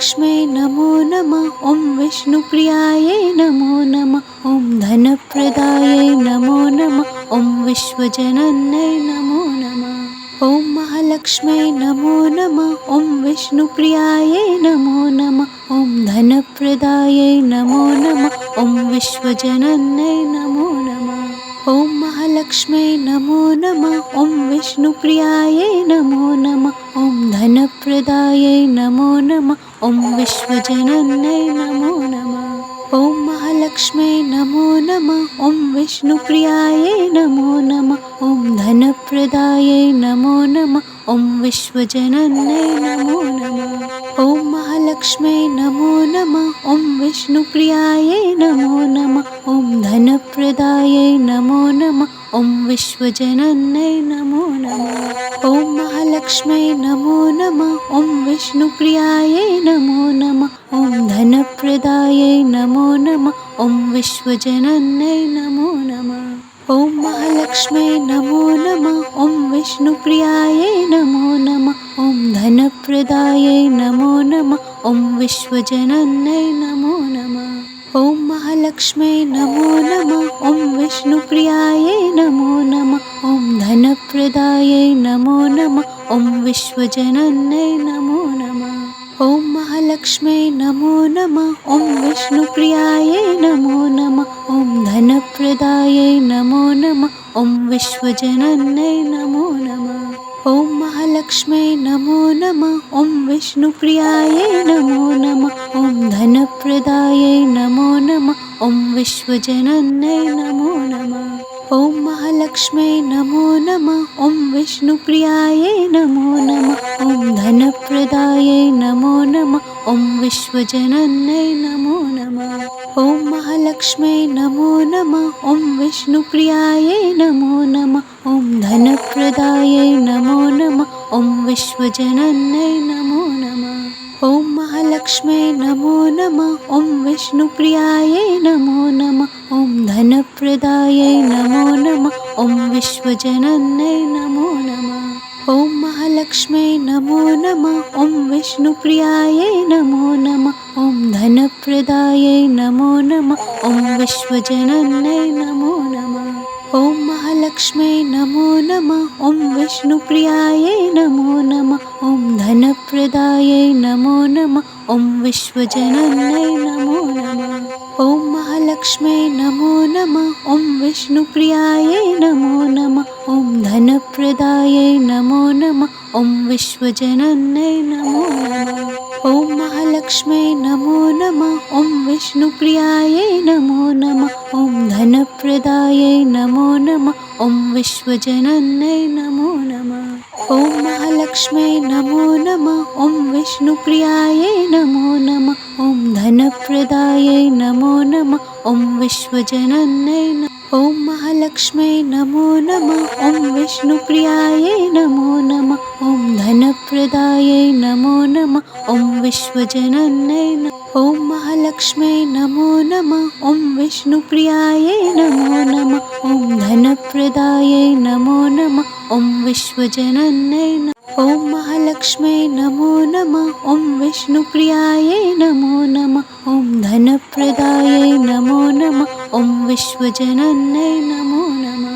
महालक्ष्म्यै नमो नमः। ॐ विष्णुप्रियायै नमो नमः। ॐ धनप्रदायै नमो नमः। ॐ विश्वजनन्यै नमो नमः। ॐ महालक्ष्म्यै नमो नमः। ॐ विष्णुप्रियायै नमो नमः। ॐ धनप्रदायै नमो नमः। ॐ विश्वजनन्यै नमो नमः। ॐ महालक्ष्म्यै नमो नमः। ॐ विष्णुप्रियायै नमो नमः। ॐ धनप्रदायै नमो नमः। ॐ विश्वजनन्यै नमो नमः। ॐ महालक्ष्म्यै नमो नमः। ॐ विष्णुप्रियायै नमो नमः। ॐ धनप्रदायै नमो नमः। ॐ विश्वजनन्यै नमो नमः। ॐ महालक्ष्म्यै नमो नमः। ॐ विष्णुप्रियायै नमो नमः। ॐ धनप्रदायै नमो नमः। ॐ विश्वजनन्यै नमो नमः। ॐ महालक्ष्म्यै नमो नमः। ॐ विष्णुप्रियायै नमो नमः। ॐ धनप्रदायै नमो नमः। ॐ विश्वजनन्यै नमो नमः। ॐ महालक्ष्म्यै नमो नमः। ॐ विष्णुप्रियायै नमो नमः। ॐ धनप्रदायै नमो नमः। ॐ विश्वजनन्यै नमो नमः। ॐ महालक्ष्म्यै नमो नमः। ॐ विष्णुप्रियायै नमो नमः। ॐ धनप्रदायै नमो नमः। ॐ विश्वजनन्यै नमो नमः। ॐ महालक्ष्म्यै नमो नमः। ॐ विष्णुप्रियायै नमो नमः। ॐ धनप्रदायै नमो नमः। ॐ विश्वजनन्यै नमो नमः। ॐ महालक्ष्म्यै नमो नमः। ॐ विष्णुप्रियायै नमो नमः। ॐ धनप्रदायै नमो नमः। ॐ विश्वजनन्यै नमो नमः। ॐ महालक्ष्म्यै नमो नमः। ॐ विष्णुप्रियायै नमो नमः। ॐ धनप्रदायै नमो नमः। ॐ विश्वजनन्यै नमो नमः। ॐ महालक्ष्म्यै नमो नमः। ॐ विष्णुप्रियायै नमो नमः। ॐ धनप्रदायै नमो नमः। ॐ विश्वजनन्यै नमो नमः। ॐ महालक्ष्म्यै नमो नमः। ॐ विष्णुप्रियायै नमो नमः। ॐ धनप्रदायै नमो नमः। ॐ विश्वजनन्यै नमो नमः। ॐ महालक्ष्म्यै नमो नमः। ॐ विष्णुप्रियायै नमो नमः। ॐ धनप्रदायै नमो नमः। ॐ विश्वजनन्यै नमो नमः। ॐ महालक्ष्म्यै नमो नमः। ॐ विष्णुप्रियायै नमो नमः। ॐ धनप्रदायै नमो नमः। ॐ विश्वजनन्यै नमो नमः। ॐ महालक्ष्म्यै नमो नमः। ॐ विष्णुप्रियायै नमो नमः। ॐ धनप्रदायै नमो नमः। ॐ विश्वजनन्यै नमो नमः। ॐ महालक्ष्म्यै नमो नमः। ॐ विष्णुप्रियायै नमो नमः। ॐ धनप्रदायै नमो नमः। ॐ विश्वजनन्यै नमो नमः। ॐ महालक्ष्म्यै नमो नमः। ॐ विष्णुप्रियायै नमो नमः। ॐ धनप्रदायै नमो नमः। ॐ विश्वजनन्यै नमः। ॐ महालक्ष्म्यै नमो नमः। ॐ विष्णुप्रियायै नमो नमः। ॐ धनप्रदायै नमो नमः। ॐ विश्वजनन्यै नमः। ॐ महालक्ष्म्यै नमो नमः। ॐ विष्णुप्रियायै नमो नमः। ॐ धनप्रदायै नमो नमः। ॐ विश्वजनन्यै नमः। ॐ महालक्ष्म्यै नमो नमः। ॐ विष्णुप्रियायै नमो नमः। ॐ धनप्रदायै नमो नमः। ॐ विश्वजनन्यै नमो नमः।